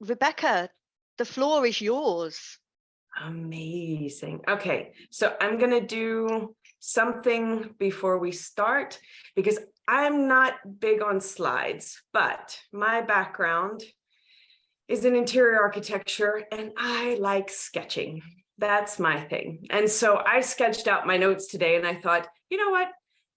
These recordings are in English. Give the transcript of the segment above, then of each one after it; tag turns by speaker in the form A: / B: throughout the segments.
A: Rebecca, the floor is yours.
B: Amazing. Okay, so I'm going to do something before we start because I'm not big on slides, but my background is in interior architecture and I like sketching. That's my thing. And so I sketched out my notes today and I thought, you know what?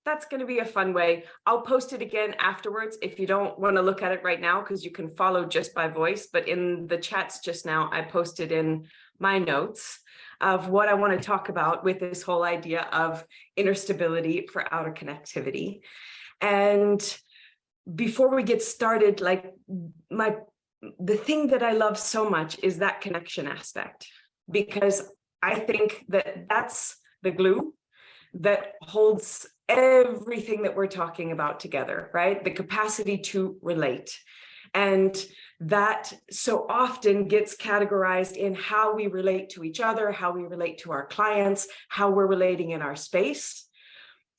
B: That's going to be a fun way. I'll post it again afterwards if you don't want to look at it right now, because you can follow just by voice. But in the chats just now, I posted in my notes of what I want to talk about with this whole idea of inner stability for outer connectivity. And before we get started, like the thing that I love so much is that connection aspect, because I think that that's the glue that holds everything that we're talking about together, right? The capacity to relate. And that so often gets categorized in how we relate to each other, how we relate to our clients, how we're relating in our space.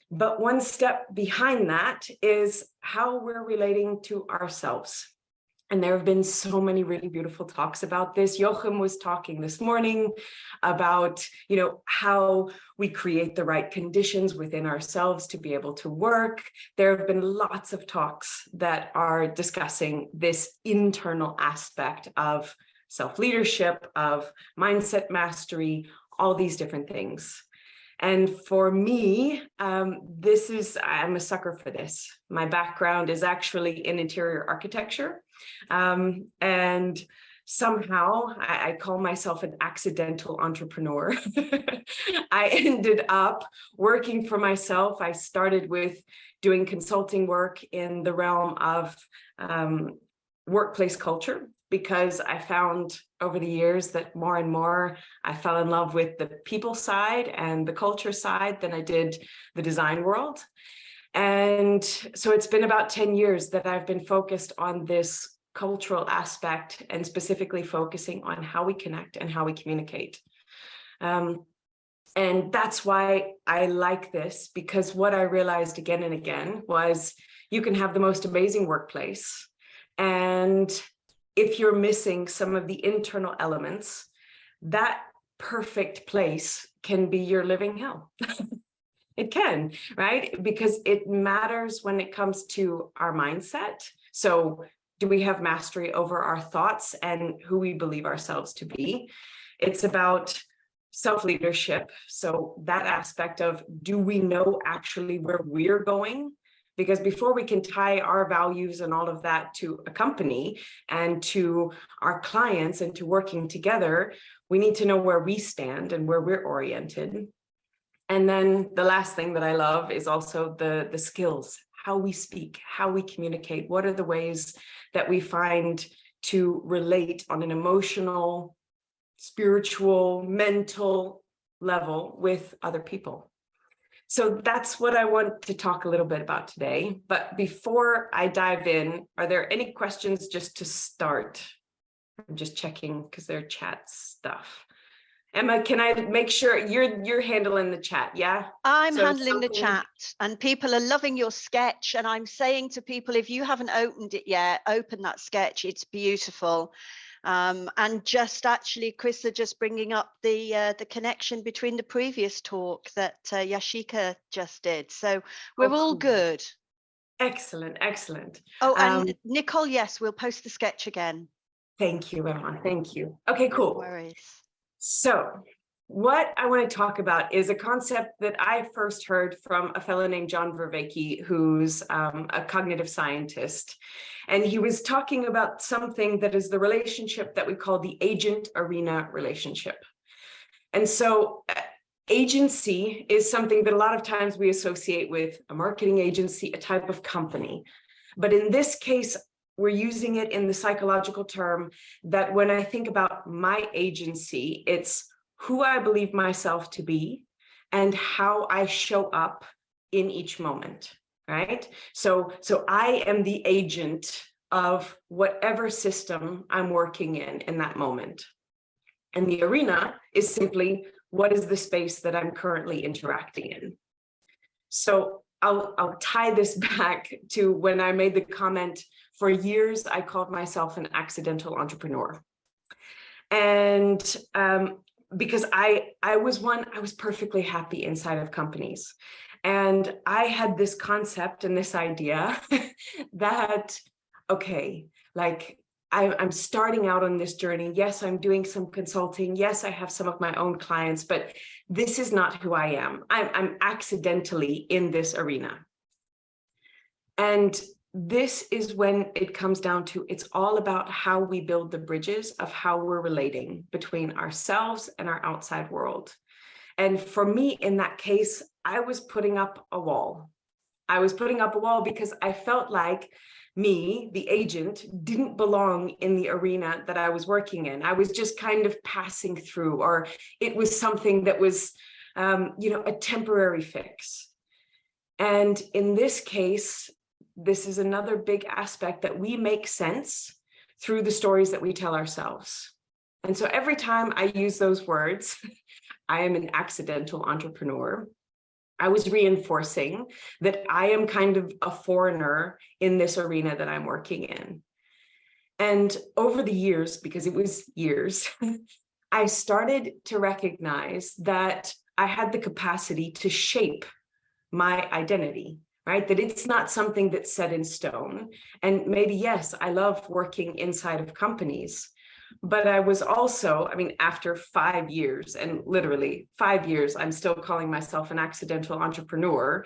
B: But one step behind that is how we're relating to ourselves. And there have been so many really beautiful talks about this. Joachim was talking this morning about, how we create the right conditions within ourselves to be able to work. There have been lots of talks that are discussing this internal aspect of self-leadership, of mindset mastery, all these different things. And for me, I'm a sucker for this. My background is actually in interior architecture. And somehow I call myself an accidental entrepreneur. I ended up working for myself. I started with doing consulting work in the realm of workplace culture, because I found over the years that more and more I fell in love with the people side and the culture side than I did the design world. And so it's been about 10 years that I've been focused on this cultural aspect and specifically focusing on how we connect and how we communicate. And that's why I like this, because what I realized again and again was you can have the most amazing workplace, and if you're missing some of the internal elements, that perfect place can be your living hell. It can, right? Because it matters when it comes to our mindset. So do we have mastery over our thoughts and who we believe ourselves to be? It's about self-leadership. So that aspect of, do we know actually where we're going? Because before we can tie our values and all of that to a company and to our clients and to working together, we need to know where we stand and where we're oriented. And then the last thing that I love is also the skills, how we speak, how we communicate. What are the ways that we find to relate on an emotional, spiritual, mental level with other people? So that's what I want to talk a little bit about today. But before I dive in, are there any questions just to start? I'm just checking because they're chat stuff. Emma, can I make sure you're handling the chat? Yeah,
A: I'm handling the chat, and people are loving your sketch. And I'm saying to people, if you haven't opened it yet, open that sketch. It's beautiful. And just actually, Chris are just bringing up the connection between the previous talk that Yashika just did. So we're all good.
B: Excellent, excellent.
A: Oh, and Nicole, yes, we'll post the sketch again.
B: Thank you, Emma. Thank you. Okay, cool.
A: No worries.
B: So what I want to talk about is a concept that I first heard from a fellow named John Vervaeke, who's a cognitive scientist. And he was talking about something that is the relationship that we call the agent-arena relationship. And so agency is something that a lot of times we associate with a marketing agency, a type of company. But in this case, we're using it in the psychological term that when I think about my agency, it's who I believe myself to be and how I show up in each moment, right? So I am the agent of whatever system I'm working in that moment. And the arena is simply, what is the space that I'm currently interacting in? So I'll tie this back to when I made the comment. For years, I called myself an accidental entrepreneur. And because I was perfectly happy inside of companies. And I had this concept and this idea that, okay, like I'm starting out on this journey. Yes, I'm doing some consulting. Yes, I have some of my own clients, but this is not who I am. I'm accidentally in this arena. And this is when it comes down to, it's all about how we build the bridges of how we're relating between ourselves and our outside world. And for me, in that case, I was putting up a wall. I was putting up a wall because I felt like me, the agent, didn't belong in the arena that I was working in. I was just kind of passing through, or it was something that was, a temporary fix. And in this case, this is another big aspect that we make sense through the stories that we tell ourselves. And so every time I use those words, I am an accidental entrepreneur, I was reinforcing that I am kind of a foreigner in this arena that I'm working in. And over the years, because it was years, I started to recognize that I had the capacity to shape my identity, right? That it's not something that's set in stone. And maybe, yes, I love working inside of companies, but I was also, after 5 years, and literally 5 years, I'm still calling myself an accidental entrepreneur.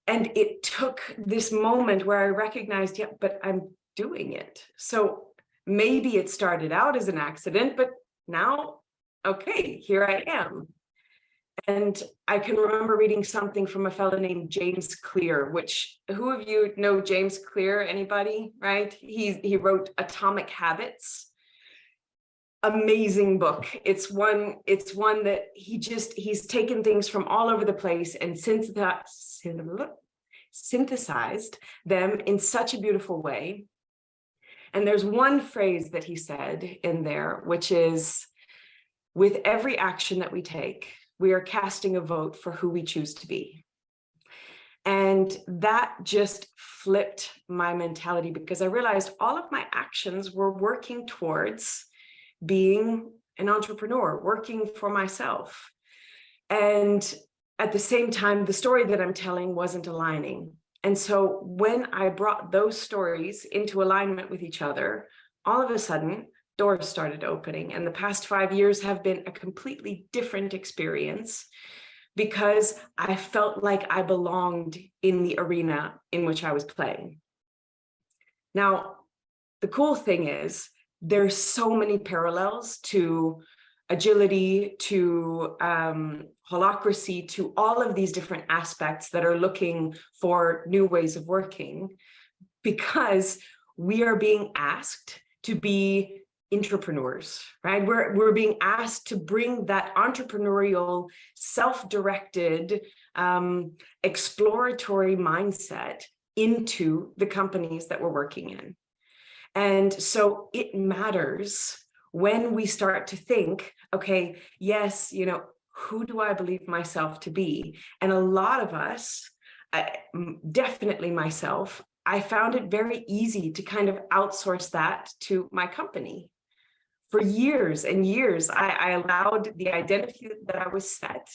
B: And it took this moment where I recognized, yeah, but I'm doing it. So maybe it started out as an accident, but now, okay, here I am. And I can remember reading something from a fellow named James Clear, which, who of you know James Clear? Anybody, right? He wrote Atomic Habits. Amazing book. It's one that he's taken things from all over the place and synthesized them in such a beautiful way. And there's one phrase that he said in there, which is, with every action that we take, we are casting a vote for who we choose to be. And that just flipped my mentality, because I realized all of my actions were working towards being an entrepreneur, working for myself. And at the same time, the story that I'm telling wasn't aligning. And so when I brought those stories into alignment with each other, all of a sudden, doors started opening. And the past 5 years have been a completely different experience, because I felt like I belonged in the arena in which I was playing. Now, the cool thing is, there's so many parallels to agility, to holacracy, to all of these different aspects that are looking for new ways of working, because we are being asked to be entrepreneurs, right? We're being asked to bring that entrepreneurial, self-directed, exploratory mindset into the companies that we're working in. And so it matters when we start to think, okay, yes, who do I believe myself to be? And a lot of us, definitely myself, I found it very easy to kind of outsource that to my company. For years and years, I allowed the identity that I was set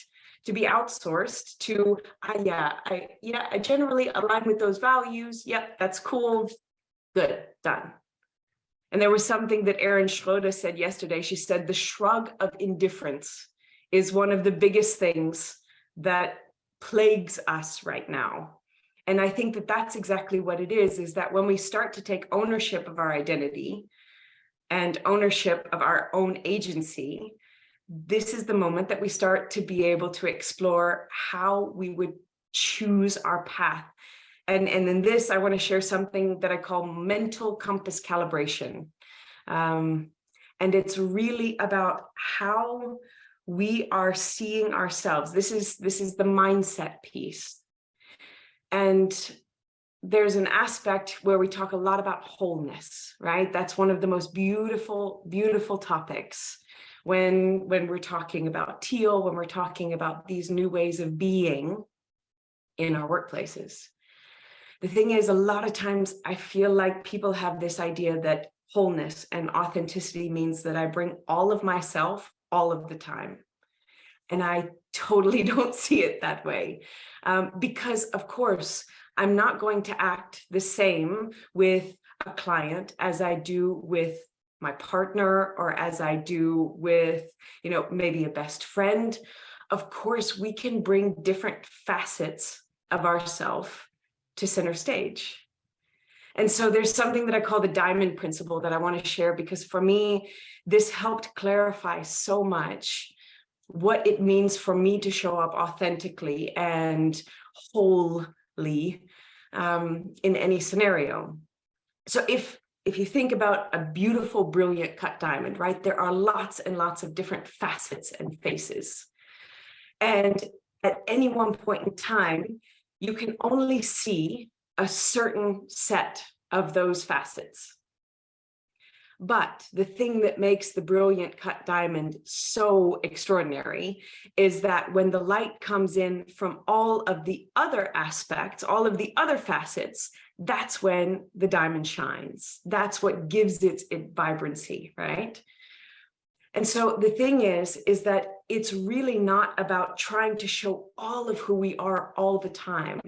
B: to be outsourced to, I generally align with those values. Yep, that's cool. Good, done. And there was something that Erin Schroeder said yesterday. She said, the shrug of indifference is one of the biggest things that plagues us right now. And I think that that's exactly what it is that when we start to take ownership of our identity and ownership of our own agency, this is the moment that we start to be able to explore how we would choose our path. And in this, I want to share something that I call mental compass calibration. And it's really about how we are seeing ourselves. This is the mindset piece. And there's an aspect where we talk a lot about wholeness, right? That's one of the most beautiful, beautiful topics when we're talking about teal, when we're talking about these new ways of being. in our workplaces. The thing is, a lot of times I feel like people have this idea that wholeness and authenticity means that I bring all of myself all of the time. And I totally don't see it that way. Because of course, I'm not going to act the same with a client as I do with my partner, or as I do with, maybe a best friend. Of course, we can bring different facets of ourselves to center stage. And so there's something that I call the diamond principle that I want to share, because for me, this helped clarify so much what it means for me to show up authentically and wholly in any scenario. So if you think about a beautiful, brilliant cut diamond, right, there are lots and lots of different facets and faces. And at any one point in time, you can only see a certain set of those facets. But the thing that makes the brilliant cut diamond so extraordinary is that when the light comes in from all of the other aspects, all of the other facets, that's when the diamond shines. That's what gives it vibrancy, right? And so the thing is that it's really not about trying to show all of who we are all the time,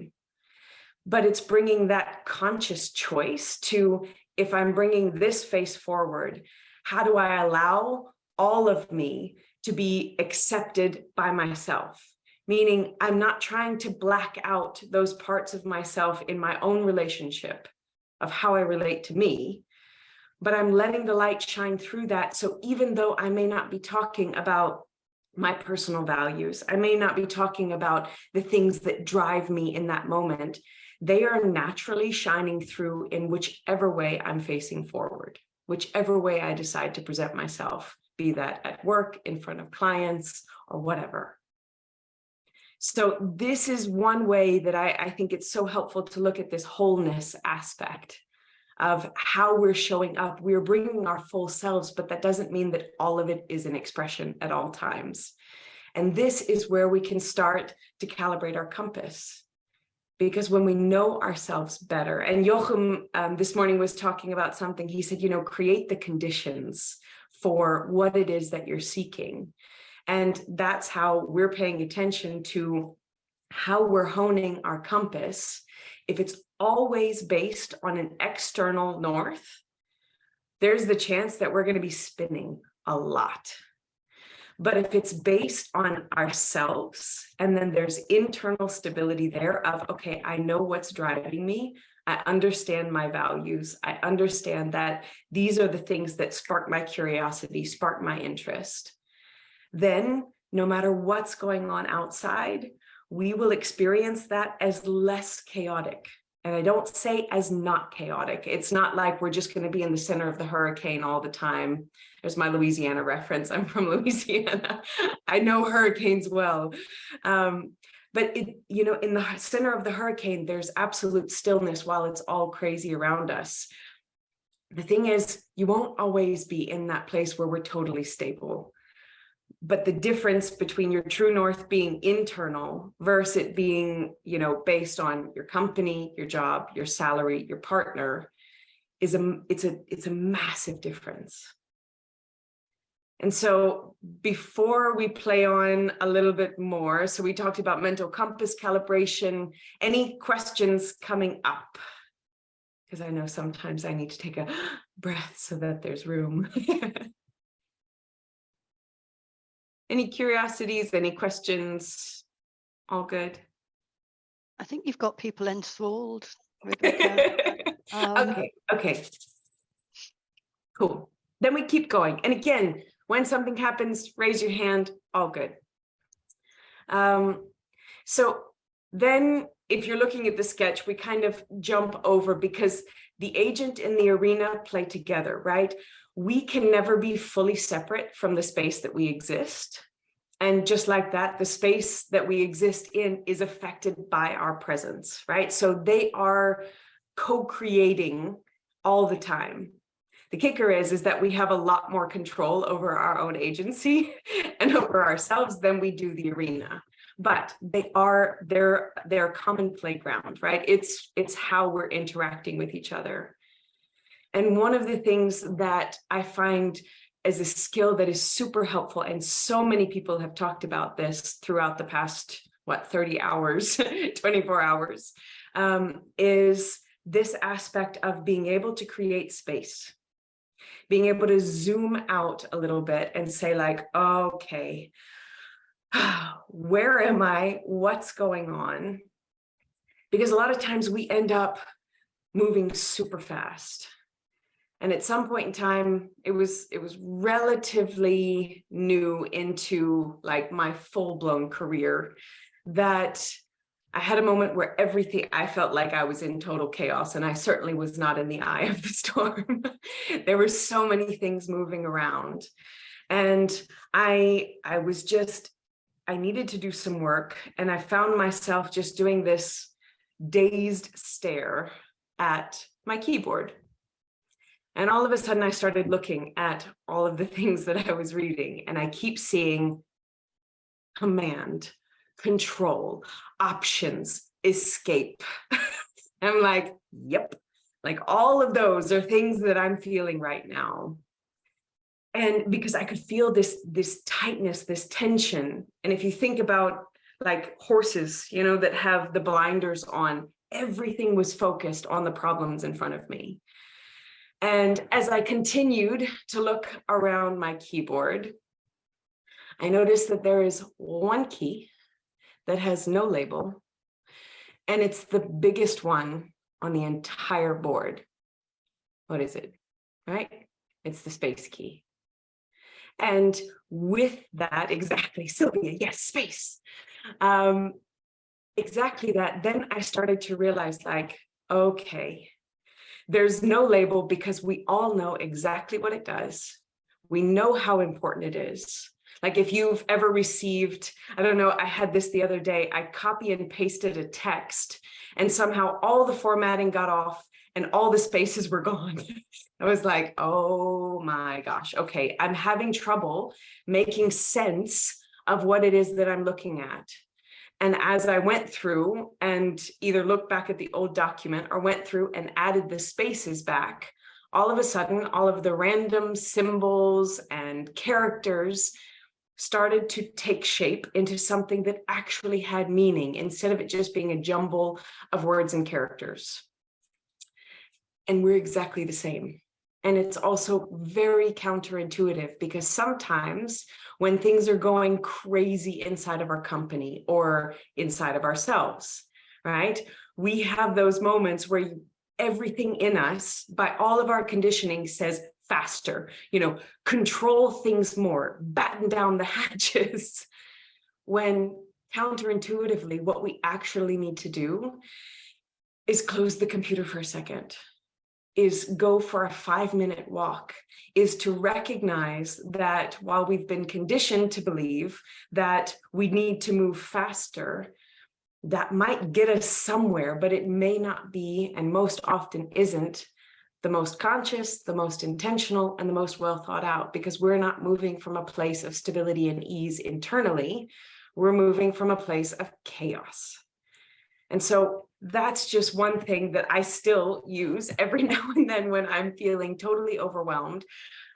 B: but it's bringing that conscious choice to, if I'm bringing this face forward, how do I allow all of me to be accepted by myself? Meaning I'm not trying to black out those parts of myself in my own relationship of how I relate to me, but I'm letting the light shine through that. So even though I may not be talking about my personal values, I may not be talking about the things that drive me in that moment, they are naturally shining through in whichever way I'm facing forward, whichever way I decide to present myself, be that at work, in front of clients, or whatever. So this is one way that I think it's so helpful to look at this wholeness aspect of how we're showing up. We're bringing our full selves, but that doesn't mean that all of it is an expression at all times. And this is where we can start to calibrate our compass. Because when we know ourselves better, and Joachim this morning was talking about something, he said, create the conditions for what it is that you're seeking. And that's how we're paying attention to how we're honing our compass. If it's always based on an external north, there's the chance that we're going to be spinning a lot. But if it's based on ourselves, and then there's internal stability there of, okay, I know what's driving me. I understand my values. I understand that these are the things that spark my curiosity, spark my interest. Then no matter what's going on outside, we will experience that as less chaotic. And I don't say as not chaotic. It's not like we're just going to be in the center of the hurricane all the time. There's my Louisiana reference. I'm from Louisiana. I know hurricanes well. But in the center of the hurricane, there's absolute stillness while it's all crazy around us. The thing is, you won't always be in that place where we're totally stable. But the difference between your true north being internal versus it being, based on your company, your job, your salary, your partner, it's a massive difference. And so before we play on a little bit more, so we talked about mental compass calibration. Any questions coming up? Because I know sometimes I need to take a breath so that there's room. Any curiosities, any questions? All good?
A: I think you've got people enthralled, Rebecca.
B: Okay. Cool. Then we keep going. And again, when something happens, raise your hand, all good. So then if you're looking at the sketch, we kind of jump over because the agent and the arena play together, right? We can never be fully separate from the space that we exist. And just like that, the space that we exist in is affected by our presence, right? So they are co-creating all the time. The kicker is that we have a lot more control over our own agency and over ourselves than we do the arena. but they're a common playground, right? It's how we're interacting with each other. And one of the things that I find as a skill that is super helpful, and so many people have talked about this throughout the past, 30 hours, 24 hours, is this aspect of being able to create space, being able to zoom out a little bit and say like, okay, where am I? What's going on? Because a lot of times we end up moving super fast. And at some point in time, it was relatively new into like my full-blown career that I had a moment where I felt like I was in total chaos, and I certainly was not in the eye of the storm. There were so many things moving around. And I needed to do some work, and I found myself just doing this dazed stare at my keyboard. And all of a sudden I started looking at all of the things that I was reading, and I keep seeing command, control, options, escape. I'm like, yep, like all of those are things that I'm feeling right now. And because I could feel this tightness, this tension. And if you think about like horses, that have the blinders on, everything was focused on the problems in front of me. And as I continued to look around my keyboard, I noticed that there is one key that has no label, and it's the biggest one on the entire board. What is it? Right? It's the space key. And with that, exactly, Sylvia, yes, space. Exactly that. Then I started to realize like, okay, there's no label because we all know exactly what it does. We know how important it is. Like if you've ever received, I don't know, I had this the other day, I copy and pasted a text and somehow all the formatting got off and all the spaces were gone. I was like, oh my gosh, okay, I'm having trouble making sense of what it is that I'm looking at. And as I went through and either looked back at the old document or went through and added the spaces back, all of a sudden, all of the random symbols and characters started to take shape into something that actually had meaning instead of it just being a jumble of words and characters. And we're exactly the same. And it's also very counterintuitive because sometimes when things are going crazy inside of our company or inside of ourselves, right? We have those moments where everything in us, by all of our conditioning, says faster, control things more, batten down the hatches. When counterintuitively, what we actually need to do is close the computer for a second, is go for a 5-minute walk, is to recognize that while we've been conditioned to believe that we need to move faster, that might get us somewhere, but it may not be, and most often isn't, the most conscious, the most intentional, and the most well thought out, because we're not moving from a place of stability and ease internally, we're moving from a place of chaos. And so that's just one thing that I still use every now and then when I'm feeling totally overwhelmed.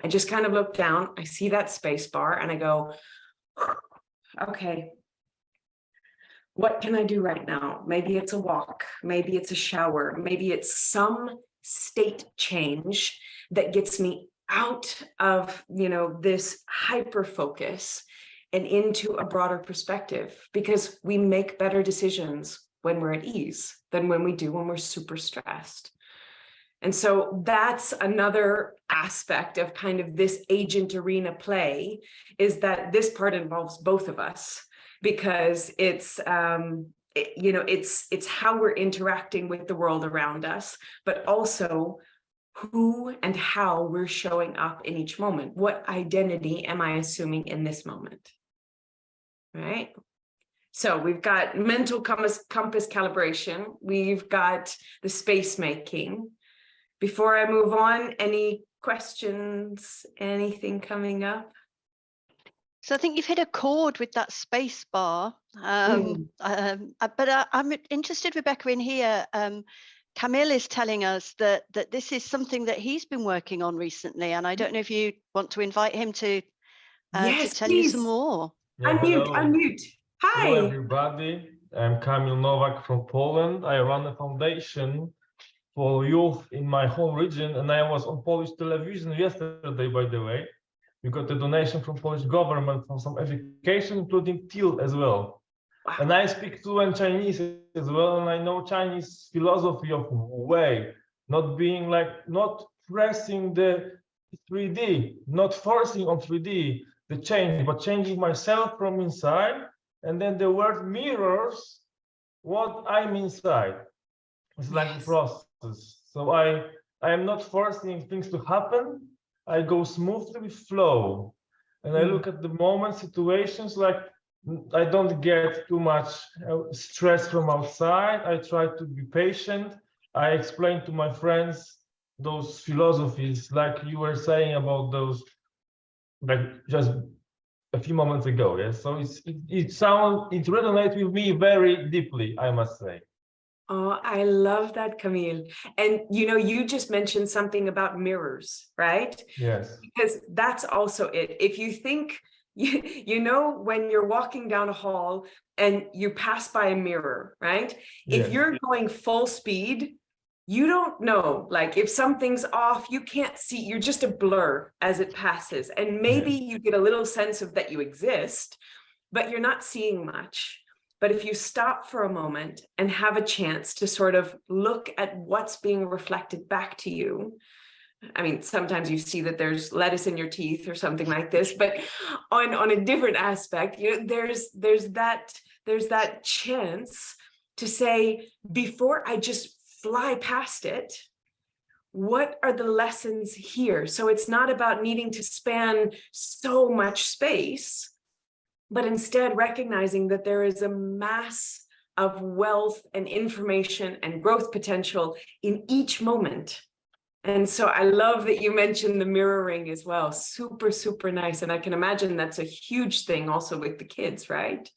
B: I just kind of look down, I see that space bar, and I go, okay, what can I do right now? Maybe it's a walk, maybe it's a shower, maybe it's some state change that gets me out of, this hyper focus and into a broader perspective, because we make better decisions when we're at ease than when we do when we're super stressed. And so that's another aspect of kind of this agent arena play, is that this part involves both of us, because it's it's how we're interacting with the world around us, but also who and how we're showing up in each moment. What identity am I assuming in this moment? Right? So we've got mental compass calibration. We've got the space making. Before I move on, any questions, anything coming up?
A: So I think you've hit a chord with that space bar.
B: Mm.
A: But I'm interested, Rebecca, in here. Camille is telling us that this is something that he's been working on recently, and I don't know if you want to invite him to
B: Yes,
A: tell you some
B: please.
A: more.
C: Yeah,
B: Unmute,
C: hello.
B: unmute.
C: Hello,
B: Hi.
C: everybody. I'm Kamil Nowak from Poland. I run a foundation for youth in my home region, and I was on Polish television yesterday, by the way. We got a donation from Polish government for some education, including TIL as well.
B: Wow.
C: And I speak fluent Chinese as well, and I know Chinese philosophy of way, not being like, not pressing the 3D, not forcing on 3D the change, but changing myself from inside. And then the word mirrors what I'm inside. It's like a
B: Yes.
C: process. So I am not forcing things to happen. I go smoothly with flow. And I look at the moment, situations like I don't get too much stress from outside. I try to be patient. I explain to my friends those philosophies, like you were saying about those, like just a few moments ago. Yes, so it resonates with me very deeply, I must say.
B: Oh, I love that, Camille. And you just mentioned something about mirrors, right?
C: Yes.
B: Because that's also it. If you think, when you're walking down a hall and you pass by a mirror, right?
C: Yes.
B: If you're going full speed, you don't know, like if something's off, you can't see, you're just a blur as it passes. And maybe you get a little sense of that you exist, but you're not seeing much. But if you stop for a moment and have a chance to sort of look at what's being reflected back to you, I mean, sometimes you see that there's lettuce in your teeth or something like this, but on a different aspect, there's that chance to say, before I just fly past it, what are the lessons here? So it's not about needing to span so much space, but instead recognizing that there is a mass of wealth and information and growth potential in each moment. And so I love that you mentioned the mirroring as well. Super, super nice. And I can imagine that's a huge thing also with the kids, right?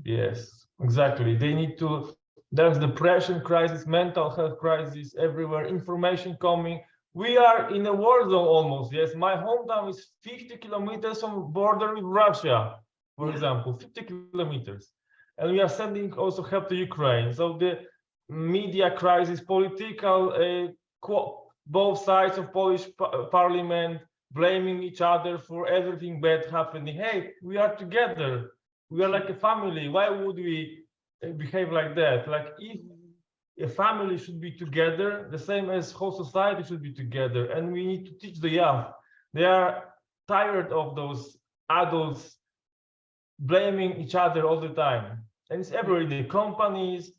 C: Yes, exactly. They need to, there's depression crisis, mental health crisis everywhere, information coming. We are in a war zone almost. Yes, my hometown is 50 kilometers from border with Russia, for example, 50 kilometers. And we are sending also help to Ukraine. So the media crisis, political, both sides of Polish parliament blaming each other for everything bad happening. Hey, we are together. We are like a family. Why would we behave like that? Like if a family should be together, the same as whole society should be together. And we need to teach the young. They are tired of those adults blaming each other all the time. And it's everywhere in the companies,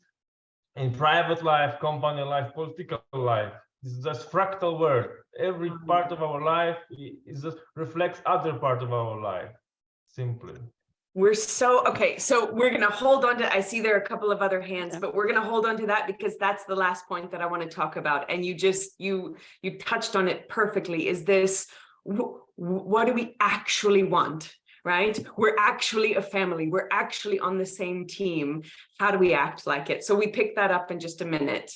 C: in private life, company life, political life. It's just fractal world. Every part of our life is just reflects other part of our life, simply.
B: We're okay. So we're going to hold on to, I see there are a couple of other hands, but we're going to hold on to that because that's the last point that I want to talk about. And you touched on it perfectly, is this, what do we actually want, right? We're actually a family. We're actually on the same team. How do we act like it? So we pick that up in just a minute.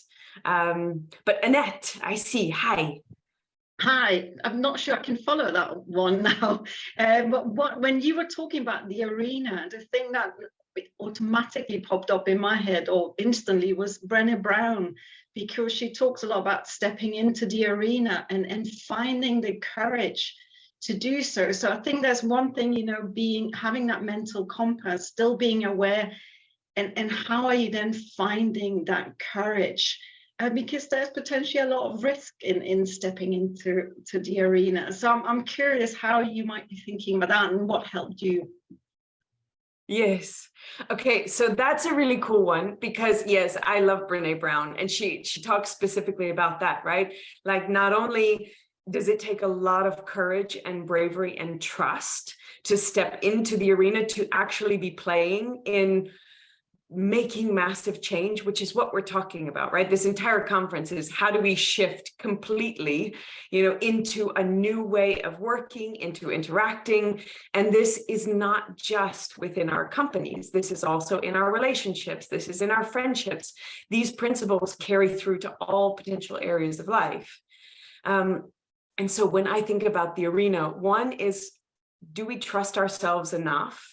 B: But Annette, I see, hi.
D: Hi, I'm not sure I can follow that one now. But when you were talking about the arena, the thing that automatically popped up in my head or instantly was Brené Brown, because she talks a lot about stepping into the arena and finding the courage to do so. So I think there's one thing, having that mental compass, still being aware, and how are you then finding that courage? Because there's potentially a lot of risk in stepping into the arena. So I'm curious how you might be thinking about that and what helped you.
B: Yes. Okay. So that's a really cool one because yes, I love Brené Brown and she talks specifically about that, right? Like not only does it take a lot of courage and bravery and trust to step into the arena to actually be playing in making massive change, which is what we're talking about, right? This entire conference is how do we shift completely, into a new way of working, into interacting. And this is not just within our companies. This is also in our relationships. This is in our friendships. These principles carry through to all potential areas of life. And so when I think about the arena, one is, do we trust ourselves enough?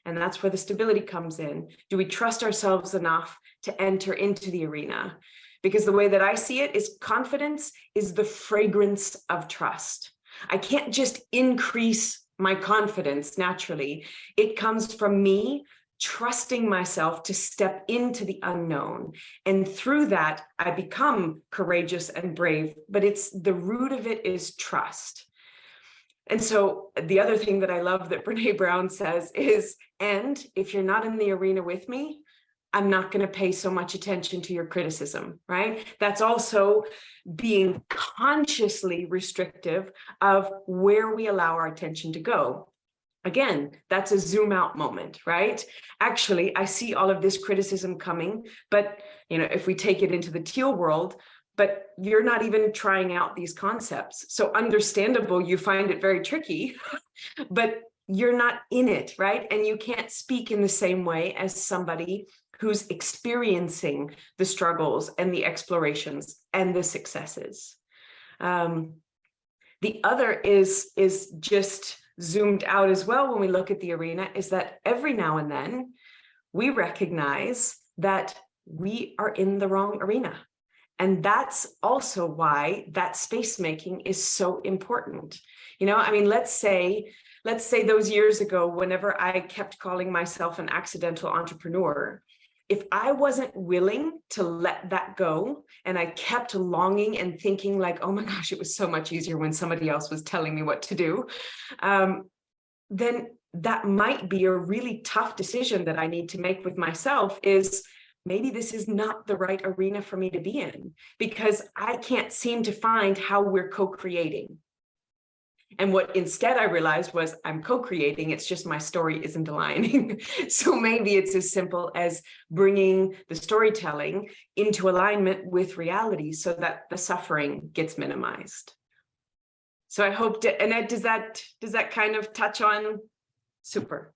B: And that's where the stability comes in. Do we trust ourselves enough to enter into the arena? Because the way that I see it is confidence is the fragrance of trust. I can't just increase my confidence naturally. It comes from me trusting myself to step into the unknown. And through that, I become courageous and brave, but it's the root of it is trust. And so the other thing that I love that Brene Brown says is, and if you're not in the arena with me, I'm not going to pay so much attention to your criticism, right? That's also being consciously restrictive of where we allow our attention to go. Again, that's a zoom out moment, right? Actually, I see all of this criticism coming, but if we take it into the teal world, but you're not even trying out these concepts. So understandable, you find it very tricky, but you're not in it, right? And you can't speak in the same way as somebody who's experiencing the struggles and the explorations and the successes. The other is just zoomed out as well when we look at the arena, is that every now and then we recognize that we are in the wrong arena. And that's also why that space making is so important. Let's say those years ago, whenever I kept calling myself an accidental entrepreneur, if I wasn't willing to let that go, and I kept longing and thinking like, oh my gosh, it was so much easier when somebody else was telling me what to do, then that might be a really tough decision that I need to make with myself, is maybe this is not the right arena for me to be in, because I can't seem to find how we're co-creating. And what instead I realized was I'm co-creating, it's just my story isn't aligning. So maybe it's as simple as bringing the storytelling into alignment with reality so that the suffering gets minimized. So I hope, Annette, does that kind of touch on? Super.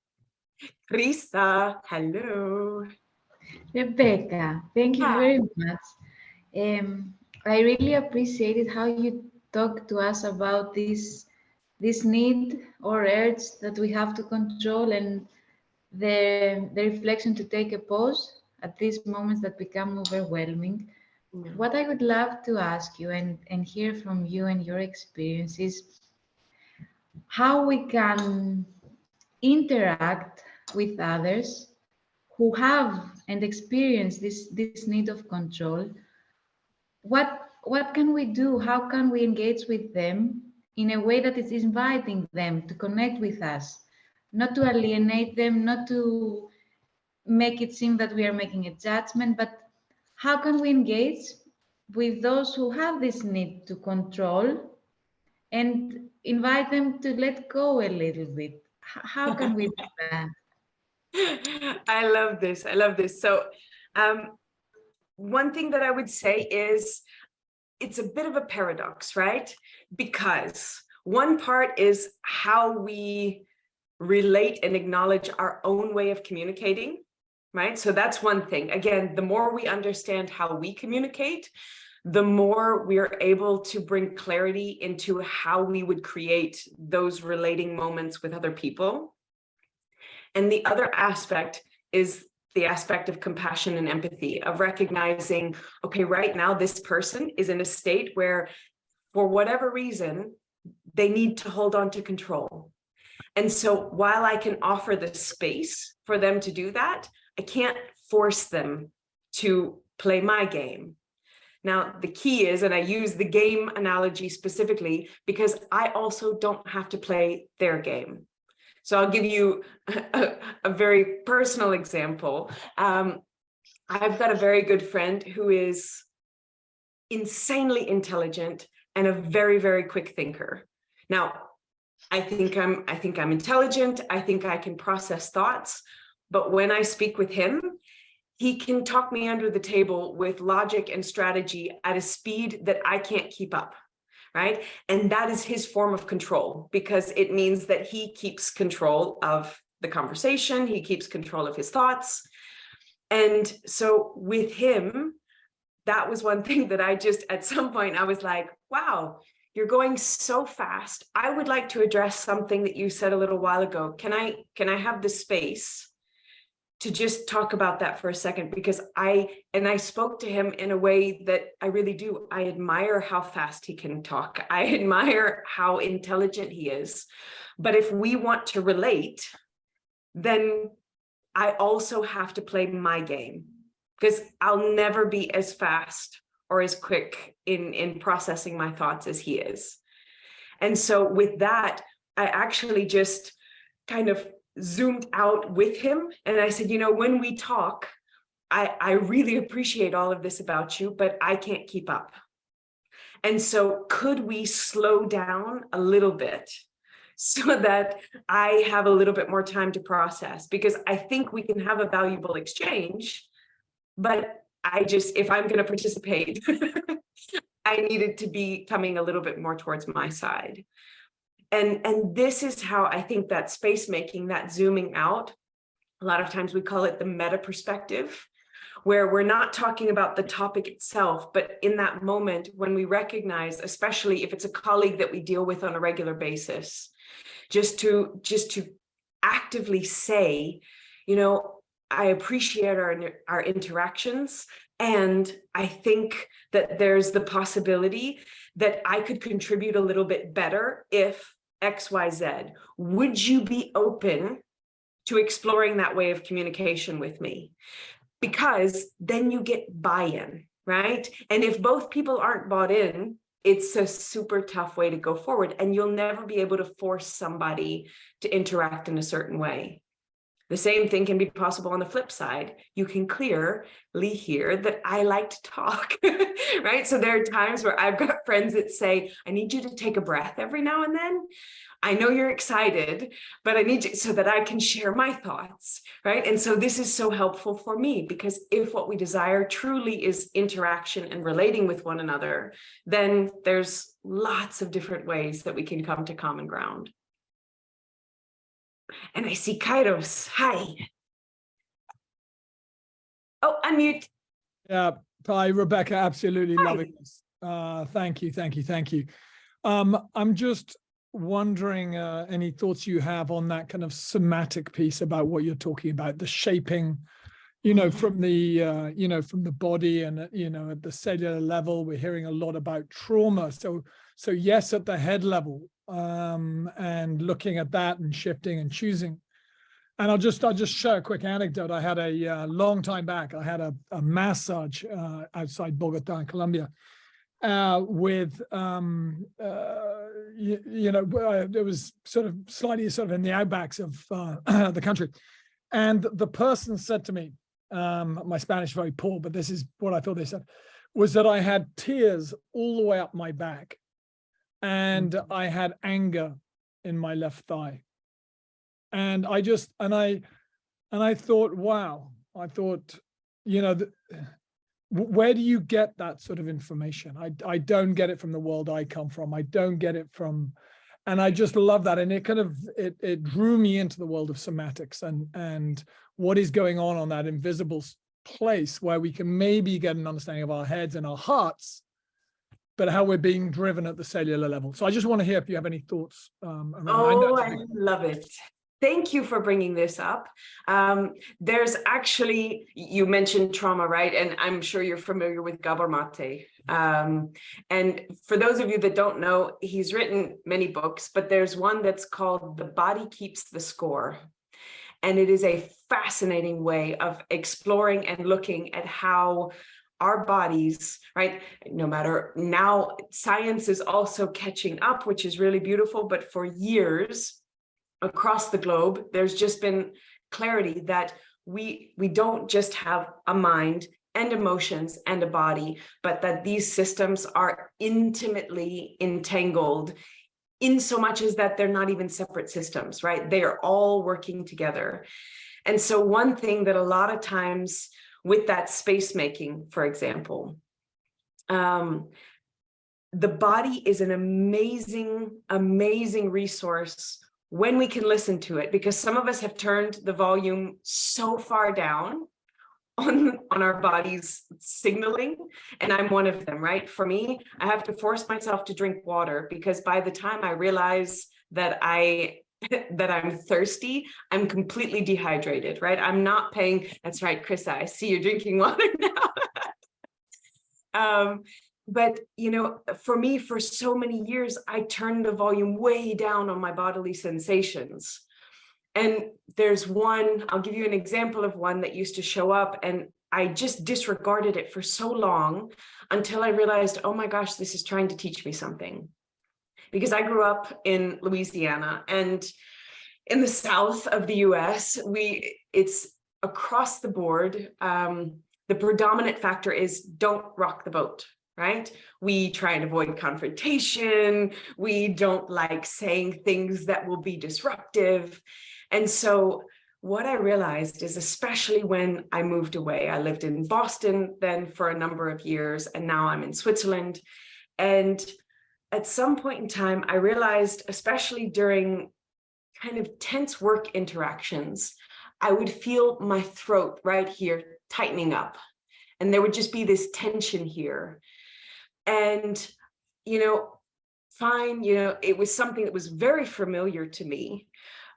B: Risa, hello.
E: Rebecca, thank you very much. I really appreciated how you talked to us about this need or urge that we have to control, and the reflection to take a pause at these moments that become overwhelming.
B: Yeah.
E: What I would love to ask you and hear from you and your experiences, how we can interact with others who have and experience this need of control. What can we do? How can we engage with them in a way that is inviting them to connect with us, not to alienate them, not to make it seem that we are making a judgment, but how can we engage with those who have this need to control and invite them to let go a little bit? How can we do that?
B: I love this. So one thing that I would say is it's a bit of a paradox, right? Because one part is how we relate and acknowledge our own way of communicating, right? So that's one thing. Again, the more we understand how we communicate, the more we are able to bring clarity into how we would create those relating moments with other people. And the other aspect is the aspect of compassion and empathy, of recognizing, okay, right now this person is in a state where, for whatever reason, they need to hold on to control. And so while I can offer the space for them to do that, I can't force them to play my game. Now, the key is, and I use the game analogy specifically because I also don't have to play their game. So I'll give you a very personal example. I've got a very good friend who is insanely intelligent and a very, very quick thinker. Now, I think I'm intelligent. I think I can process thoughts. But when I speak with him, he can talk me under the table with logic and strategy at a speed that I can't keep up, right? And that is his form of control, because it means that he keeps control of the conversation, he keeps control of his thoughts. And so with him, that was one thing that I just, at some point, I was like, wow, you're going so fast. I would like to address something that you said a little while ago. Can I have the space to just talk about that for a second? Because I spoke to him in a way that I really do. I admire how fast he can talk. I admire how intelligent he is. But if we want to relate, then I also have to play my game, because I'll never be as fast or as quick in processing my thoughts as he is. And so with that, I actually just kind of zoomed out with him. And I said, you know, when we talk, I really appreciate all of this about you, but I can't keep up. And so could we slow down a little bit so that I have a little bit more time to process? Because I think we can have a valuable exchange, but if I'm going to participate, I needed to be coming a little bit more towards my side. And this is how I think that space making, that zooming out, a lot of times we call it the meta perspective, where we're not talking about the topic itself, but in that moment when we recognize, especially if it's a colleague that we deal with on a regular basis, just to actively say, you know, I appreciate our interactions, and I think that there's the possibility that I could contribute a little bit better if XYZ. Would you be open to exploring that way of communication with me? Because then you get buy-in, right? And if both people aren't bought in, it's a super tough way to go forward, and you'll never be able to force somebody to interact in a certain way. The same thing can be possible on the flip side. You can clearly hear that I like to talk, right? So there are times where I've got friends that say, I need you to take a breath every now and then. I know you're excited, but I need you so that I can share my thoughts, right? And so this is so helpful for me, because if what we desire truly is interaction and relating with one another, then there's lots of different ways that we can come to common ground. And I see Kairos. Hi. Oh, unmute.
F: Yeah. Hi, Rebecca. Absolutely loving this. Thank you. I'm just wondering any thoughts you have on that kind of somatic piece about what you're talking about, the shaping, you know, from the from the body, and at the cellular level. We're hearing a lot about trauma. So yes, at the head level, and looking at that and shifting and choosing. And I'll just share a quick anecdote. I had a long time back, I had a massage outside Bogota in Colombia with it was sort of slightly in the outbacks of the country. And the person said to me, my Spanish is very poor, but this is what I thought they said, was that I had tears all the way up my back, and I had anger in my left thigh. And I thought, wow, where do you get that sort of information? I don't get it from the world I come from. I don't get it from, and I just love that. And it kind of, it drew me into the world of somatics and what is going on that invisible place where we can maybe get an understanding of our heads and our hearts, but how we're being driven at the cellular level. So I just want to hear if you have any thoughts around.
B: I love it. Thank you for bringing this up. There's actually, you mentioned trauma, right? And I'm sure you're familiar with Gabor Mate. And for those of you that don't know, he's written many books, but there's one that's called The Body Keeps the Score. And it is a fascinating way of exploring and looking at how our bodies, right? No matter, now science is also catching up, which is really beautiful, but for years, across the globe, there's just been clarity that we don't just have a mind and emotions and a body, but that these systems are intimately entangled, in so much as that they're not even separate systems, right? They are all working together. And so one thing that a lot of times with that space making, for example. The body is an amazing, amazing resource when we can listen to it, because some of us have turned the volume so far down on our body's signaling, and I'm one of them, right? For me, I have to force myself to drink water, because by the time I realize that I'm thirsty, I'm completely dehydrated, right? I'm not paying. That's right, Krista, I see you're drinking water now. But, you know, for me, for so many years, I turned the volume way down on my bodily sensations. And there's one, I'll give you an example of one that used to show up, and I just disregarded it for so long until I realized, oh my gosh, this is trying to teach me something. Because I grew up in Louisiana, and in the south of the US, it's across the board. The predominant factor is don't rock the boat. Right? We try and avoid confrontation. We don't like saying things that will be disruptive. And so what I realized is, especially when I moved away, I lived in Boston then for a number of years, and now I'm in Switzerland. And at some point in time, I realized, especially during kind of tense work interactions, I would feel my throat right here tightening up. And there would just be this tension here. And, you know, fine, you know, it was something that was very familiar to me.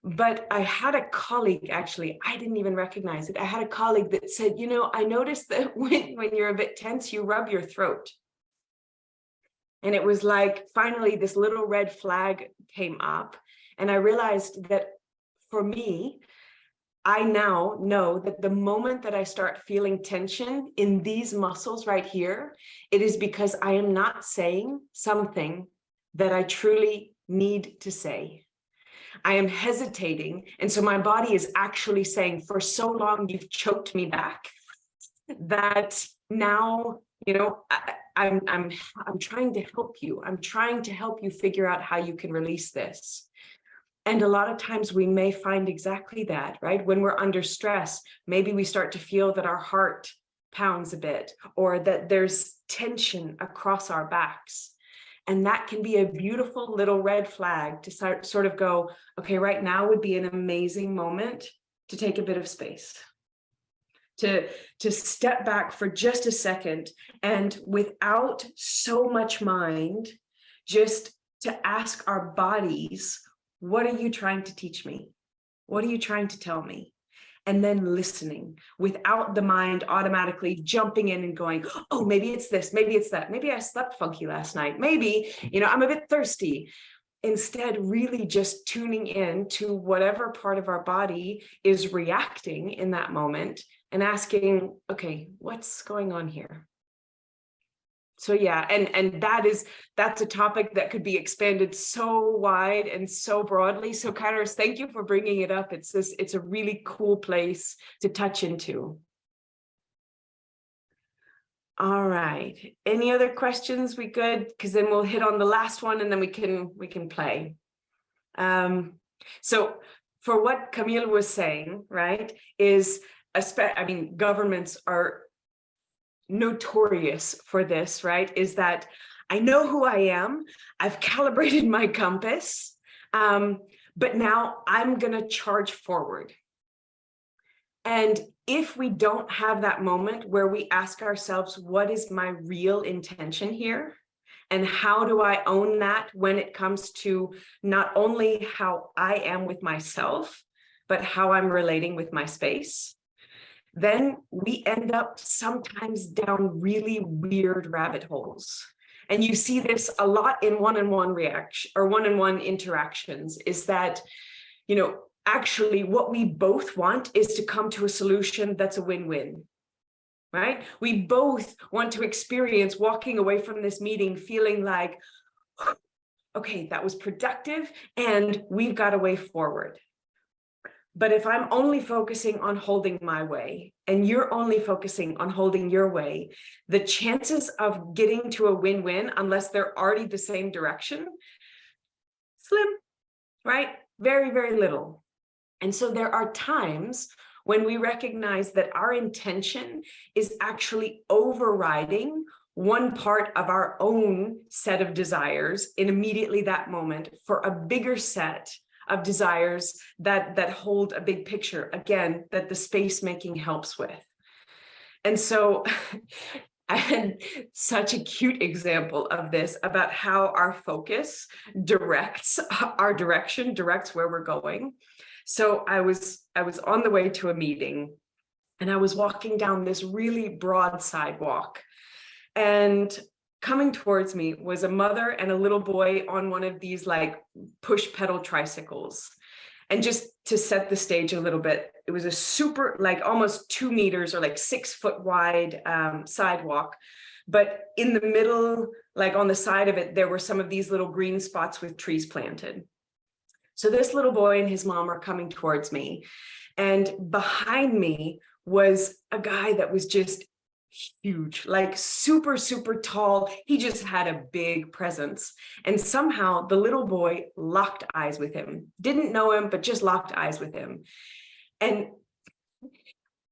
B: But I had a colleague, actually, I didn't even recognize it. I had a colleague that said, you know, I noticed that when you're a bit tense, you rub your throat. And it was like, finally, this little red flag came up. And I realized that for me, I now know that the moment that I start feeling tension in these muscles right here, it is because I am not saying something that I truly need to say. I am hesitating. And so my body is actually saying, for so long, you've choked me back, that now, you know, I'm trying to help you. I'm trying to help you figure out how you can release this. And a lot of times we may find exactly that, right? When we're under stress, maybe we start to feel that our heart pounds a bit, or that there's tension across our backs. And that can be a beautiful little red flag to sort of go, okay, right now would be an amazing moment to take a bit of space, to step back for just a second, and without so much mind, just to ask our bodies, what are you trying to teach me? What are you trying to tell me? And then listening without the mind automatically jumping in and going, oh, maybe it's this, maybe it's that. Maybe I slept funky last night. Maybe, you know, I'm a bit thirsty. Instead, really just tuning in to whatever part of our body is reacting in that moment and asking, okay, what's going on here? So yeah, and that's a topic that could be expanded so wide and so broadly. So Kairos, thank you for bringing it up. It's a really cool place to touch into. All right. Any other questions? We good? Because then we'll hit on the last one, and then we can play. So for what Camille was saying, right, is governments are notorious for this, right? Is that I know who I am, I've calibrated my compass, but now I'm gonna charge forward. And if we don't have that moment where we ask ourselves, what is my real intention here? And how do I own that when it comes to not only how I am with myself, but how I'm relating with my space? Then we end up sometimes down really weird rabbit holes. And you see this a lot in one-on-one reaction or one-on-one interactions, is that, you know, actually what we both want is to come to a solution that's a win-win, right? We both want to experience walking away from this meeting feeling like, okay, that was productive and we've got a way forward. But if I'm only focusing on holding my way and you're only focusing on holding your way, the chances of getting to a win-win, unless they're already the same direction, slim, right? Very, very little. And so there are times when we recognize that our intention is actually overriding one part of our own set of desires in immediately that moment for a bigger set of desires that hold a big picture, again, that the space making helps with. And so I had such a cute example of this about how our focus directs our direction, directs where we're going. So I was on the way to a meeting, and I was walking down this really broad sidewalk, and coming towards me was a mother and a little boy on one of these like push pedal tricycles. And just to set the stage a little bit, it was a super, like almost 2 meters or like 6 foot wide sidewalk. But in the middle, like on the side of it, there were some of these little green spots with trees planted. So this little boy and his mom are coming towards me. And behind me was a guy that was just huge, like super, super tall. He just had a big presence. And somehow the little boy locked eyes with him. Didn't know him, but just locked eyes with him. And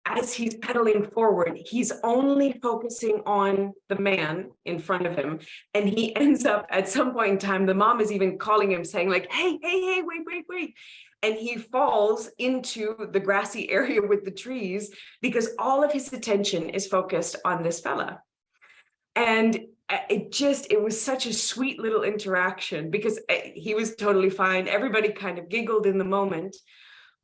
B: as he's pedaling forward, he's only focusing on the man in front of him. And he ends up at some point in time, the mom is even calling him, saying like, hey, wait. And he falls into the grassy area with the trees because all of his attention is focused on this fella. And it was such a sweet little interaction because he was totally fine. Everybody kind of giggled in the moment,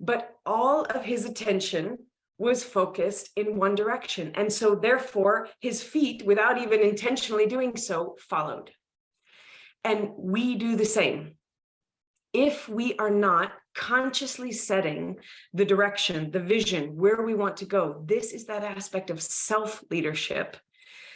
B: but all of his attention was focused in one direction. And so therefore his feet, without even intentionally doing so, followed. And we do the same. If we are not consciously setting the direction, the vision, where we want to go, this is that aspect of self-leadership,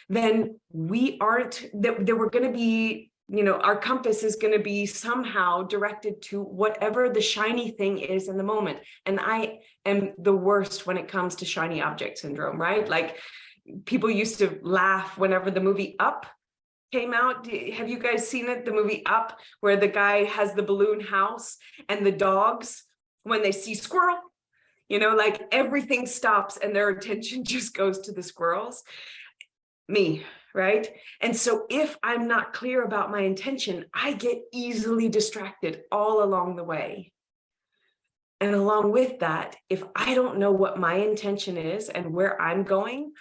B: then we aren't, that we're going to be, our compass is going to be somehow directed to whatever the shiny thing is in the moment. And I am the worst when it comes to shiny object syndrome, right? Like people used to laugh whenever the movie Up came out. Have you guys seen it? The movie Up, where the guy has the balloon house and the dogs, when they see squirrel, like everything stops and their attention just goes to the squirrels. Me, right? And so if I'm not clear about my intention, I get easily distracted all along the way. And along with that, if I don't know what my intention is and where I'm going,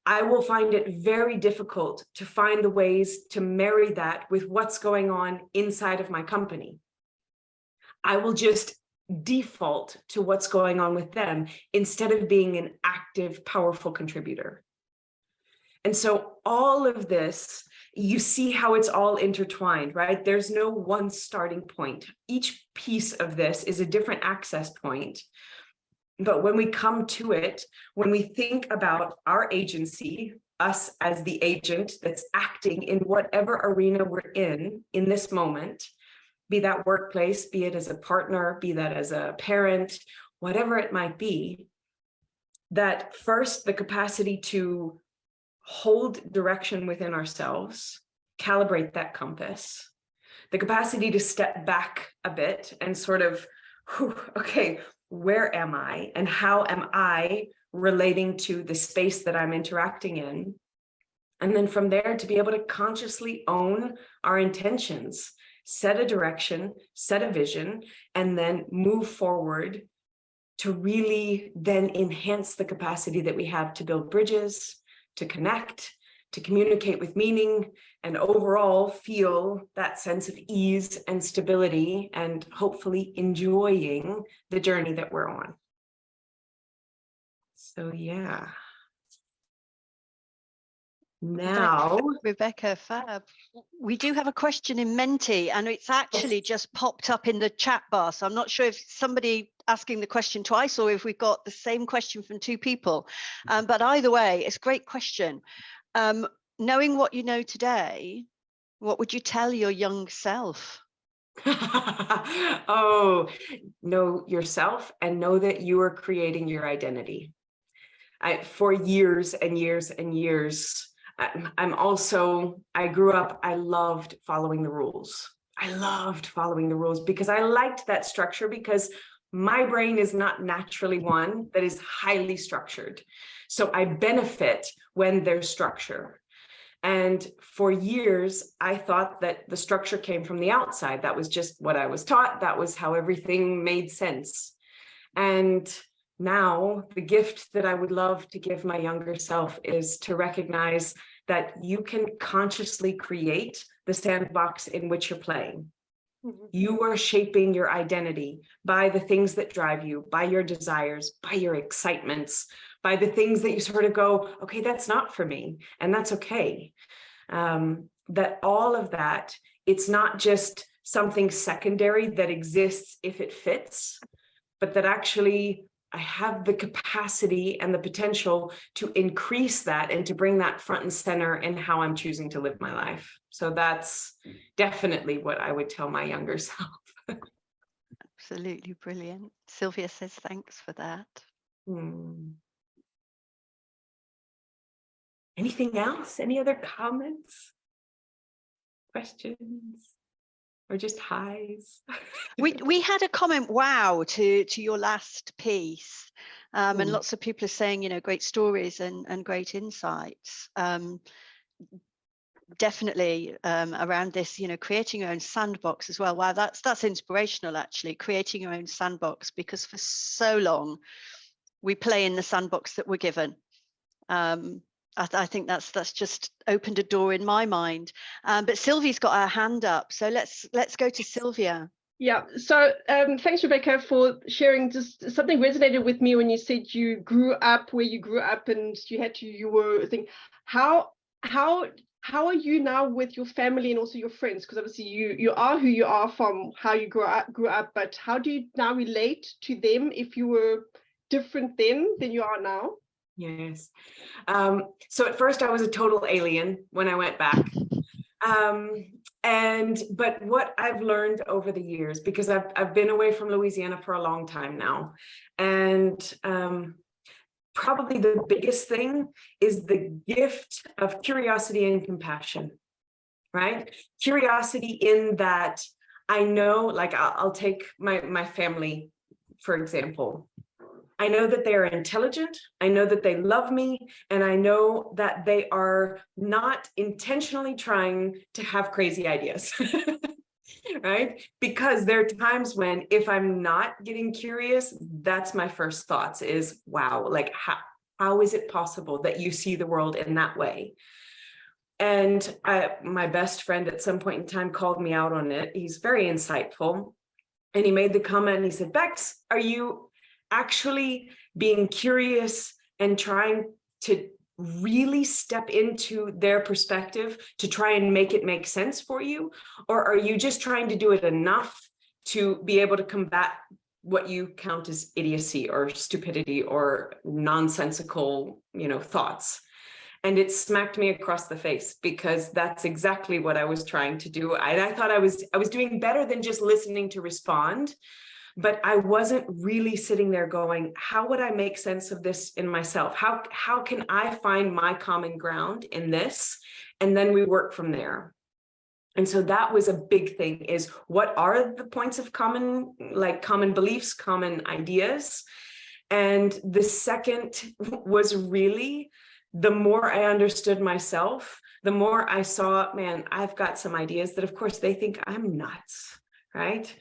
B: I will find it very difficult to find the ways to marry that with what's going on inside of my company. I will just default to what's going on with them instead of being an active, powerful contributor. And so all of this, you see how it's all intertwined, right? There's no one starting point. Each piece of this is a different access point. But when we come to it, when we think about our agency, us as the agent that's acting in whatever arena we're in this moment, be that workplace, be it as a partner, be that as a parent, whatever it might be, that first, the capacity to hold direction within ourselves, calibrate that compass, the capacity to step back a bit and sort of, okay, where am I and how am I relating to the space that I'm interacting in? And then from there to be able to consciously own our intentions, set a direction, set a vision, and then move forward to really then enhance the capacity that we have to build bridges, to connect, to communicate with meaning, and overall feel that sense of ease and stability and hopefully enjoying the journey that we're on. So yeah. Now,
A: Rebecca, fab. We do have a question in Menti, and it's actually just popped up in the chat bar. So I'm not sure if somebody asking the question twice or if we've got the same question from 2 people. But either way, it's a great question. Knowing what you know today, what would you tell your young self?
B: oh, know yourself and know that you are creating your identity. For years and years and years, I grew up, I loved following the rules. I loved following the rules because I liked that structure, because My brain is not naturally one that is highly structured. So I benefit when there's structure. And for years, I thought that the structure came from the outside. That was just what I was taught. That was how everything made sense. And now the gift that I would love to give my younger self is to recognize that you can consciously create the sandbox in which you're playing. You are shaping your identity by the things that drive you, by your desires, by your excitements, by the things that you sort of go, okay, that's not for me, and that's okay. That all of that, it's not just something secondary that exists if it fits, but that actually I have the capacity and the potential to increase that and to bring that front and center in how I'm choosing to live my life. So that's definitely what I would tell my younger self.
A: Absolutely brilliant. Sylvia says thanks for that.
B: Anything else? Any other comments? Questions? Or just highs?
A: We had a comment, wow, to your last piece. And lots of people are saying, you know, great stories and great insights. Definitely around this, you know, creating your own sandbox as well. Wow, that's inspirational, actually, creating your own sandbox, because for so long we play in the sandbox that we're given. I think that's just opened a door in my mind. But Sylvie's got her hand up, so let's go to Sylvia.
G: Yeah, so thanks, Rebecca, for sharing. Just something resonated with me when you said you grew up where you grew up, and you were thinking, how are you now with your family and also your friends? Because obviously you are who you are from how you grew up, but how do you now relate to them if you were different then than you are now?
B: Yes. So at first I was a total alien when I went back. But what I've learned over the years, because I've been away from Louisiana for a long time now, and probably the biggest thing is the gift of curiosity and compassion, right? Curiosity in that I know, like I'll take my family, for example. I know that they are intelligent, I know that they love me, and I know that they are not intentionally trying to have crazy ideas, right? Because there are times when if I'm not getting curious, that's my first thoughts is, wow, like how is it possible that you see the world in that way? And my best friend at some point in time called me out on it. He's very insightful. And he made the comment and he said, Bex, are you actually being curious and trying to really step into their perspective to try and make it make sense for you? Or are you just trying to do it enough to be able to combat what you count as idiocy or stupidity or nonsensical, thoughts? And it smacked me across the face, because that's exactly what I was trying to do. I thought I was doing better than just listening to respond. But I wasn't really sitting there going, how would I make sense of this in myself? How can I find my common ground in this? And then we work from there. And so that was a big thing, is what are the points of common beliefs, common ideas? And the second was really, the more I understood myself, the more I saw, man, I've got some ideas that of course they think I'm nuts. Right?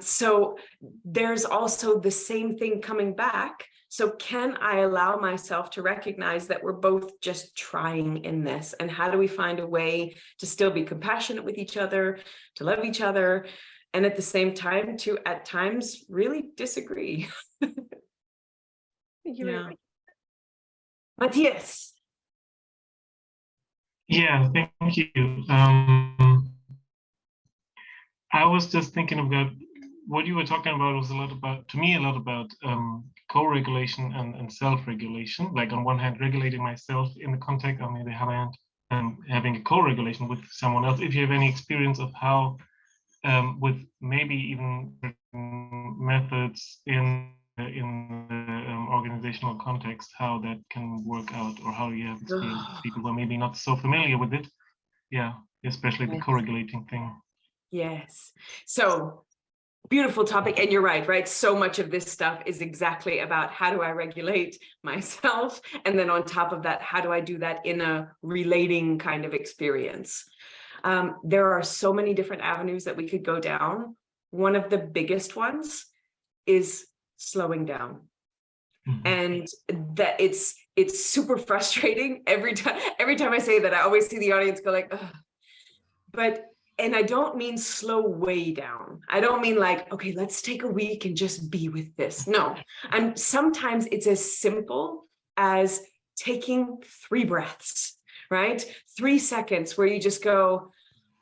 B: So there's also the same thing coming back. So can I allow myself to recognize that we're both just trying in this? And how do we find a way to still be compassionate with each other, to love each other, and at the same time to, at times, really disagree?
G: Yeah.
B: Matthias.
H: Yeah, thank you. I was just thinking about what you were talking about was a lot about co-regulation and self-regulation. Like on one hand, regulating myself in the context, on the other hand, having a co-regulation with someone else. If you have any experience of how, with maybe even methods in the organizational context, how that can work out, or how you have experience with people who are maybe not so familiar with it. Yeah, especially the co-regulating thing.
B: Yes. So Beautiful topic. And you're right? So much of this stuff is exactly about how do I regulate myself? And then on top of that, how do I do that in a relating kind of experience? There are so many different avenues that we could go down. One of the biggest ones is slowing down. And that it's super frustrating every time I say that. I always see the audience go like, ugh. And I don't mean slow way down. I don't mean like, okay, let's take a week and just be with this. No, and sometimes it's as simple as taking 3 breaths, right? 3 seconds where you just go,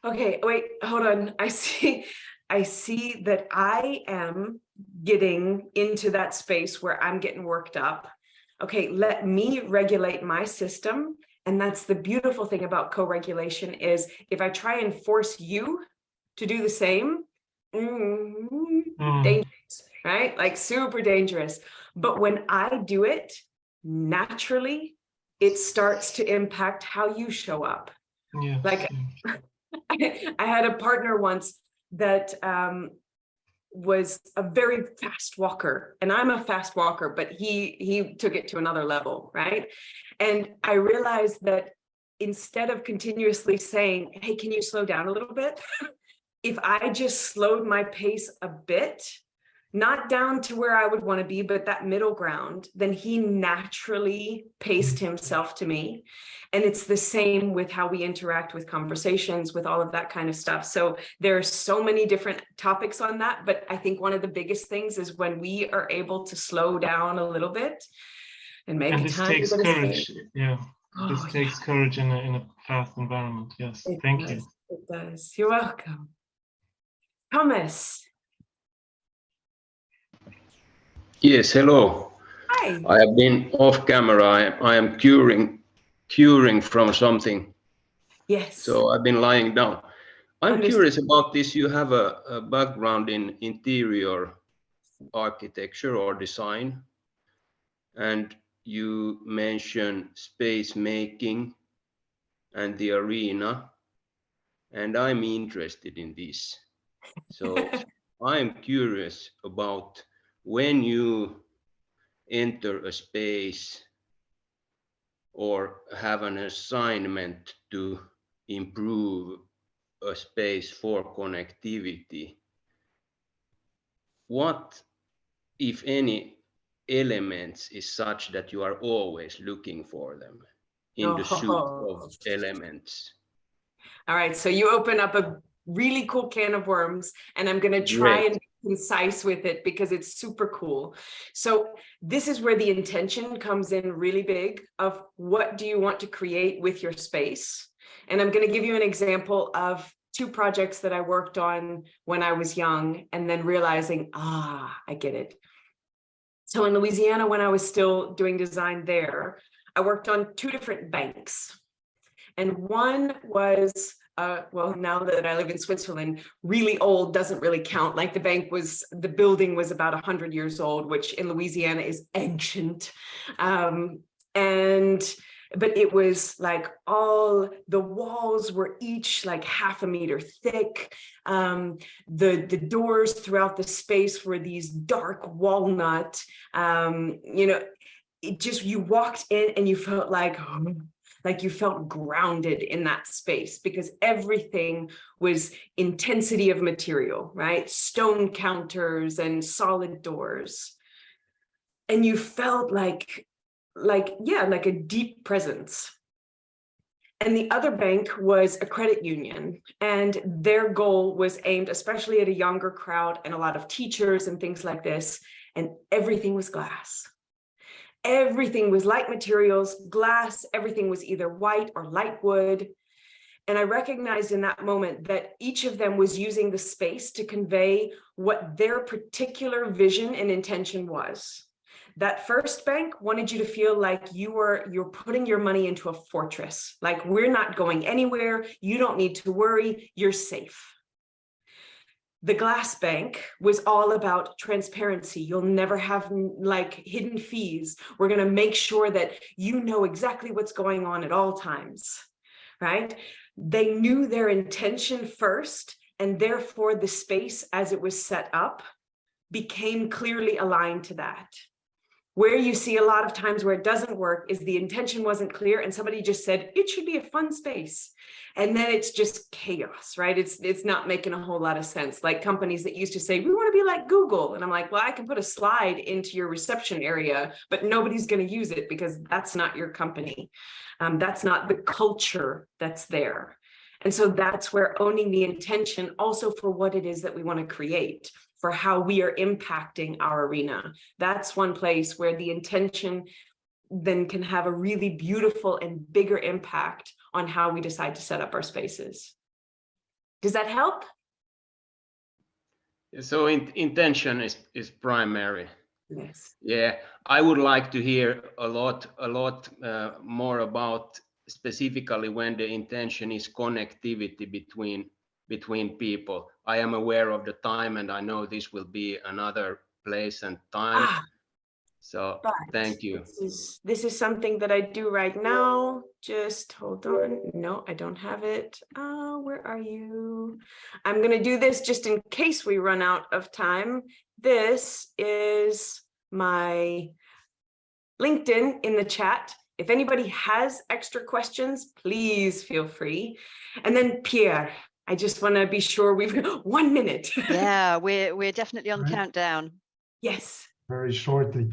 B: okay, wait, hold on. I see that I am getting into that space where I'm getting worked up. Okay, let me regulate my system. And that's the beautiful thing about co-regulation is if I try and force you to do the same, dangerous, right? Like super dangerous. But when I do it naturally, it starts to impact how you show up.
H: Yes,
B: like
H: yes.
B: I had a partner once that was a very fast walker, and I'm a fast walker, but he took it to another level, right? And I realized that instead of continuously saying, hey, can you slow down a little bit? If I just slowed my pace a bit, not down to where I would want to be, but that middle ground, then he naturally paced himself to me. And it's the same with how we interact with conversations, with all of that kind of stuff. So there are so many different topics on that. But I think one of the biggest things is when we are able to slow down a little bit and make
H: And
B: a
H: this
B: time.
H: takes courage. Yeah, this
B: Oh,
H: takes courage in a fast environment. Yes, thank you.
B: It does. You're welcome. Thomas.
I: Yes, hello.
B: Hi.
I: I have been off camera. I am curing from something.
B: Yes.
I: So I've been lying down. I'm
B: Understood.
I: curious about this. You have a background in interior architecture or design, and you mention space making and the arena, and I'm interested in this. So I'm curious about when you enter a space or have an assignment to improve a space for connectivity, what, if any, elements is such that you are always looking for them in the suite of elements?
B: All right, so you open up a really cool can of worms, and I'm going to try and be concise with it because it's super cool. So this is where the intention comes in really big of what do you want to create with your space. And I'm going to give you an example of 2 projects that I worked on when I was young and then realizing, I get it. So in Louisiana, when I was still doing design there, I worked on 2 different banks. And one was, well, now that I live in Switzerland, really old doesn't really count. Like the building was about 100 years old, which in Louisiana is ancient. But it was like all the walls were each like half a meter thick. The doors throughout the space were these dark walnut. It just, you walked in and you felt like you felt grounded in that space because everything was intensity of material, right? Stone counters and solid doors. And you felt like a deep presence. And the other bank was a credit union, and their goal was aimed especially at a younger crowd and a lot of teachers and things like this. And everything was glass. Everything was light materials, glass, everything was either white or light wood. And I recognized in that moment that each of them was using the space to convey what their particular vision and intention was. That first bank wanted you to feel like you're putting your money into a fortress, like we're not going anywhere, you don't need to worry, you're safe. The glass bank was all about transparency. You'll never have like hidden fees. We're going to make sure that you know exactly what's going on at all times, right? They knew their intention first, and therefore the space as it was set up became clearly aligned to that. Where you see a lot of times where it doesn't work is the intention wasn't clear and somebody just said it should be a fun space, and then it's just chaos, right? It's not making a whole lot of sense. Like companies that used to say we want to be like Google, and I'm like, well, I can put a slide into your reception area, but nobody's going to use it because that's not your company. That's not the culture that's there. And so that's where owning the intention also for what it is that we want to create, for how we are impacting our arena. That's one place where the intention then can have a really beautiful and bigger impact on how we decide to set up our spaces. Does that help?
I: So intention is primary.
B: Yes.
I: Yeah, I would like to hear a lot more about specifically when the intention is connectivity between people. I am aware of the time, and I know this will be another place and time. So thank you.
B: This is something that I do right now. Just hold on. No, I don't have it. Where are you? I'm going to do this just in case we run out of time. This is my LinkedIn in the chat. If anybody has extra questions, please feel free. And then Pierre, I just want to be sure we've got 1 minute.
A: Yeah, we're definitely on the countdown.
B: Yes.
J: Very shortly,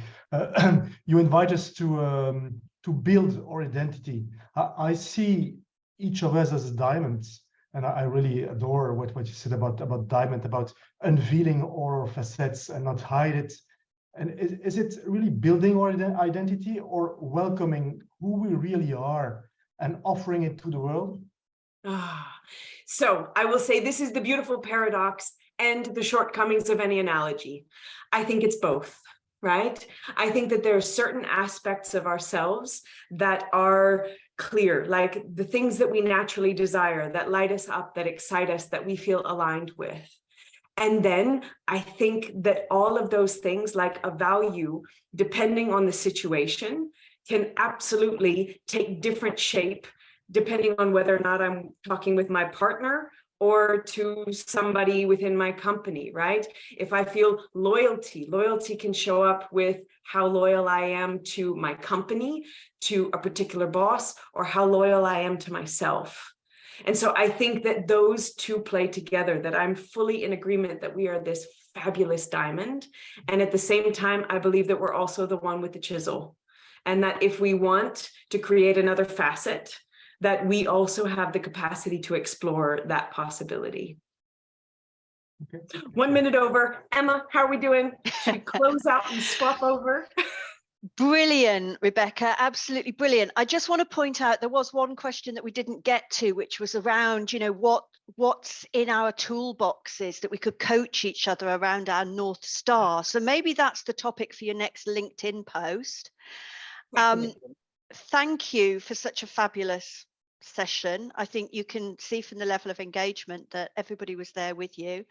J: you invite us to build our identity. I see each of us as diamonds, and I really adore what you said about diamond, about unveiling our facets and not hide it. And is it really building our identity or welcoming who we really are and offering it to the world?
B: So I will say this is the beautiful paradox and the shortcomings of any analogy. I think it's both, right? I think that there are certain aspects of ourselves that are clear, like the things that we naturally desire, that light us up, that excite us, that we feel aligned with. And then I think that all of those things, like a value, depending on the situation, can absolutely take different shape depending on whether or not I'm talking with my partner or to somebody within my company, right? If I feel loyalty can show up with how loyal I am to my company, to a particular boss, or how loyal I am to myself. And so I think that those two play together, that I'm fully in agreement that we are this fabulous diamond. And at the same time, I believe that we're also the one with the chisel. And that if we want to create another facet, that we also have the capacity to explore that possibility. Okay. 1 minute over. Emma, how are we doing? Should we close out and swap over?
A: Brilliant, Rebecca, absolutely brilliant. I just want to point out there was one question that we didn't get to, which was around, you know, what's in our toolboxes that we could coach each other around our North Star. So maybe that's the topic for your next LinkedIn post. Thank you for such a fabulous session. I think you can see from the level of engagement that everybody was there with you.